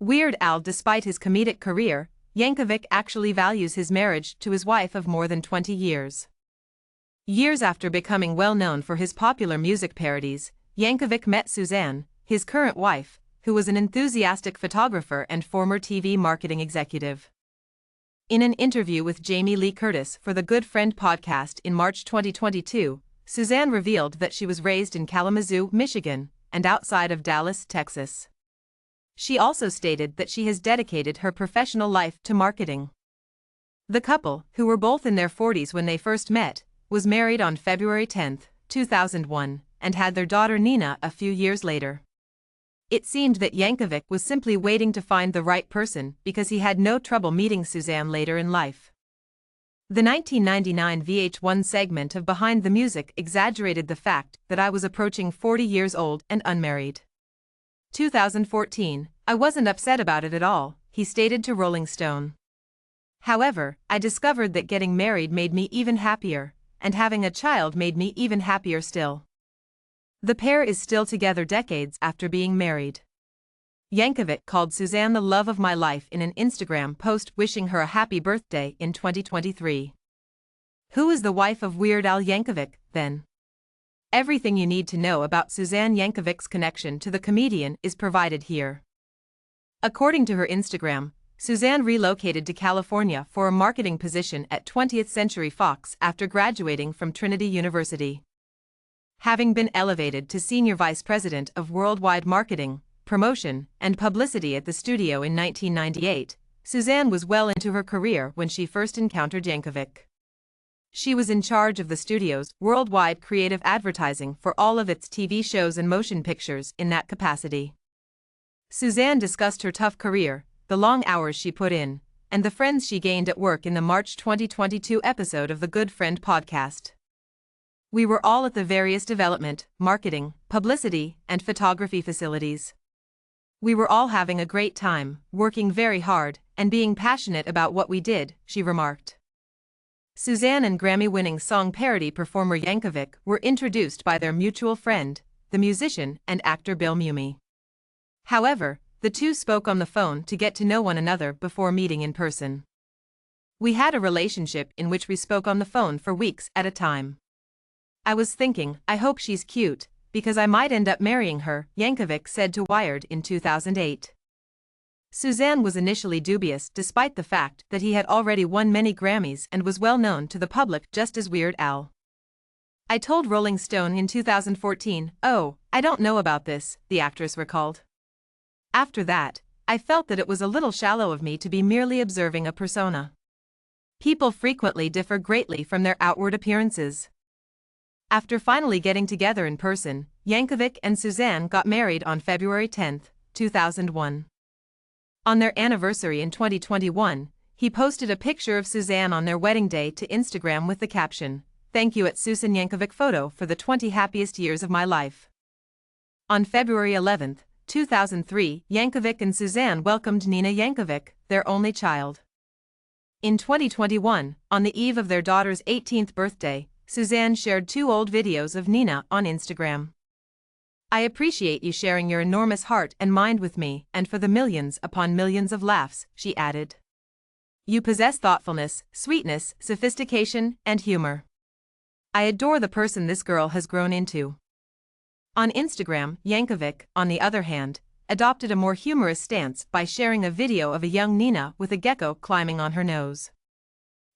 Weird Al. Despite his comedic career, Yankovic actually values his marriage to his wife of more than 20 years. Years after becoming well known for his popular music parodies, Yankovic met Suzanne, his current wife, who was an enthusiastic photographer and former TV marketing executive. In an interview with Jamie Lee Curtis for the Good Friend podcast in March 2022, Suzanne revealed that she was raised in Kalamazoo, Michigan, and outside of Dallas, Texas. She also stated that she has dedicated her professional life to marketing. The couple, who were both in their 40s when they first met, was married on February 10, 2001, and had their daughter Nina a few years later. It seemed that Yankovic was simply waiting to find the right person because he had no trouble meeting Suzanne later in life. The 1999 VH1 segment of Behind the Music exaggerated the fact that I was approaching 40 years old and unmarried. 2014, I wasn't upset about it at all, he stated to Rolling Stone. However, I discovered that getting married made me even happier, and having a child made me even happier still. The pair is still together decades after being married. Yankovic called Suzanne the love of my life in an Instagram post wishing her a happy birthday in 2023. Who is the wife of Weird Al Yankovic, then? Everything you need to know about Suzanne Yankovic's connection to the comedian is provided here. According to her Instagram, Suzanne relocated to California for a marketing position at 20th Century Fox after graduating from Trinity University. Having been elevated to Senior Vice President of Worldwide Marketing, Promotion, and Publicity at the studio in 1998, Suzanne was well into her career when she first encountered Yankovic. She was in charge of the studio's worldwide creative advertising for all of its TV shows and motion pictures in that capacity. Suzanne discussed her tough career, the long hours she put in, and the friends she gained at work in the March 2022 episode of the Good Friend podcast. We were all at the various development, marketing, publicity, and photography facilities. We were all having a great time, working very hard, and being passionate about what we did, she remarked. Suzanne and Grammy-winning song parody performer Yankovic were introduced by their mutual friend, the musician and actor Bill Mumy. However, the two spoke on the phone to get to know one another before meeting in person. We had a relationship in which we spoke on the phone for weeks at a time. I was thinking, I hope she's cute, because I might end up marrying her, Yankovic said to Wired in 2008. Suzanne was initially dubious despite the fact that he had already won many Grammys and was well known to the public just as Weird Al. I told Rolling Stone in 2014, "Oh, I don't know about this," the actress recalled. After that, I felt that it was a little shallow of me to be merely observing a persona. People frequently differ greatly from their outward appearances. After finally getting together in person, Yankovic and Suzanne got married on February 10, 2001. On their anniversary in 2021, he posted a picture of Suzanne on their wedding day to Instagram with the caption, "Thank you at Suzanne Yankovic photo for the 20 happiest years of my life." On February 11, 2003, Yankovic and Suzanne welcomed Nina Yankovic, their only child. In 2021, on the eve of their daughter's 18th birthday, Suzanne shared 2 old videos of Nina on Instagram. "I appreciate you sharing your enormous heart and mind with me and for the millions upon millions of laughs," she added. "You possess thoughtfulness, sweetness, sophistication, and humor. I adore the person this girl has grown into." On Instagram, Yankovic, on the other hand, adopted a more humorous stance by sharing a video of a young Nina with a gecko climbing on her nose.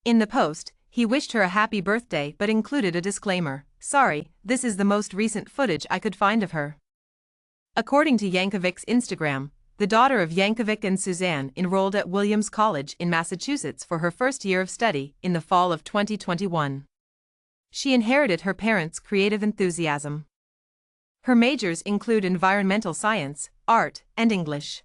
In the post, he wished her a happy birthday but included a disclaimer, "Sorry, this is the most recent footage I could find of her." According to Yankovic's Instagram, the daughter of Yankovic and Suzanne enrolled at Williams College in Massachusetts for her first year of study in the fall of 2021. She inherited her parents' creative enthusiasm. Her majors include environmental science, art, and English.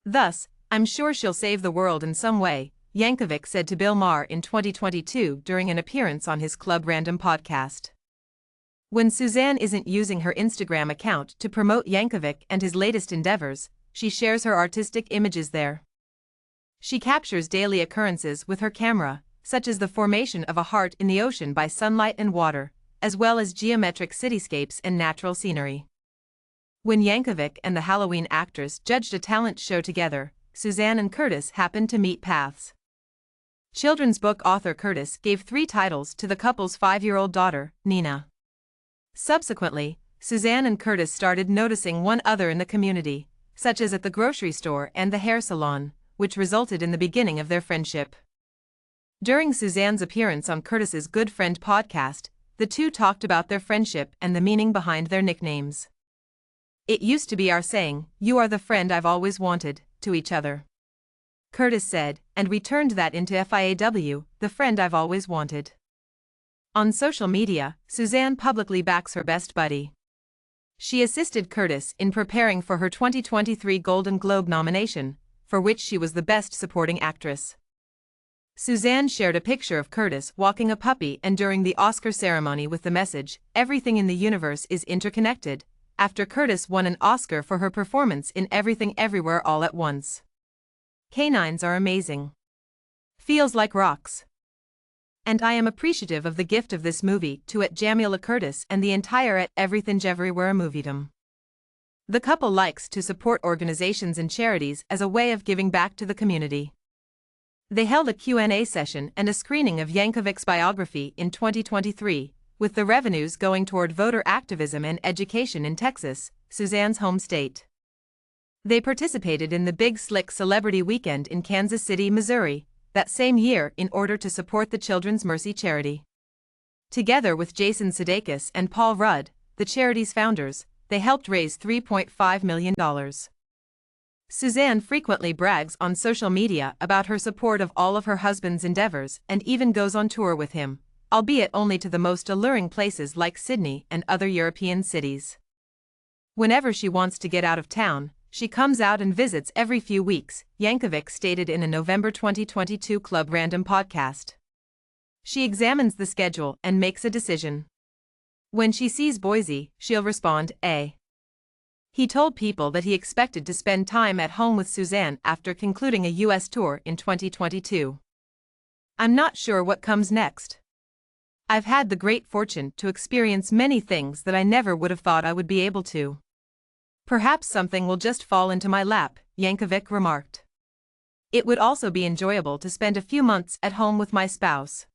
"Thus, I'm sure she'll save the world in some way," Yankovic said to Bill Maher in 2022 during an appearance on his Club Random podcast. When Suzanne isn't using her Instagram account to promote Yankovic and his latest endeavors, she shares her artistic images there. She captures daily occurrences with her camera, such as the formation of a heart in the ocean by sunlight and water, as well as geometric cityscapes and natural scenery. When Yankovic and the Halloween actress judged a talent show together, Suzanne and Curtis happened to meet paths. Children's book author Curtis gave 3 titles to the couple's 5-year-old daughter, Nina. Subsequently, Suzanne and Curtis started noticing one other in the community, such as at the grocery store and the hair salon, which resulted in the beginning of their friendship. During Suzanne's appearance on Curtis's Good Friend podcast, the two talked about their friendship and the meaning behind their nicknames. "It used to be our saying, 'You are the friend I've always wanted,' to each other," Curtis said, and we turned that into FIAW, the friend I've always wanted. On social media, Suzanne publicly backs her best buddy. She assisted Curtis in preparing for her 2023 Golden Globe nomination, for which she was the Best Supporting Actress. Suzanne shared a picture of Curtis walking a puppy and during the Oscar ceremony with the message, "Everything in the universe is interconnected," after Curtis won an Oscar for her performance in Everything Everywhere All at Once. "Canines are amazing. Feels like rocks. And I am appreciative of the gift of this movie to Jamila Curtis and the entire Everything Everywhere moviedom." The couple likes to support organizations and charities as a way of giving back to the community. They held a Q&A session and a screening of Yankovic's biography in 2023, with the revenues going toward voter activism and education in Texas, Suzanne's home state. They participated in the Big Slick Celebrity Weekend in Kansas City, Missouri, that same year in order to support the Children's Mercy charity. Together with Jason Sudeikis and Paul Rudd, the charity's founders, they helped raise $3.5 million. Suzanne frequently brags on social media about her support of all of her husband's endeavors and even goes on tour with him, albeit only to the most alluring places like Sydney and other European cities. Whenever she wants to get out of town, she comes out and visits every few weeks, Yankovic stated in a November 2022 Club Random podcast. She examines the schedule and makes a decision. When she sees Boise, she'll respond, "A." He told People that he expected to spend time at home with Suzanne after concluding a U.S. tour in 2022. "I'm not sure what comes next. I've had the great fortune to experience many things that I never would have thought I would be able to. Perhaps something will just fall into my lap," Yankovic remarked. "It would also be enjoyable to spend a few months at home with my spouse."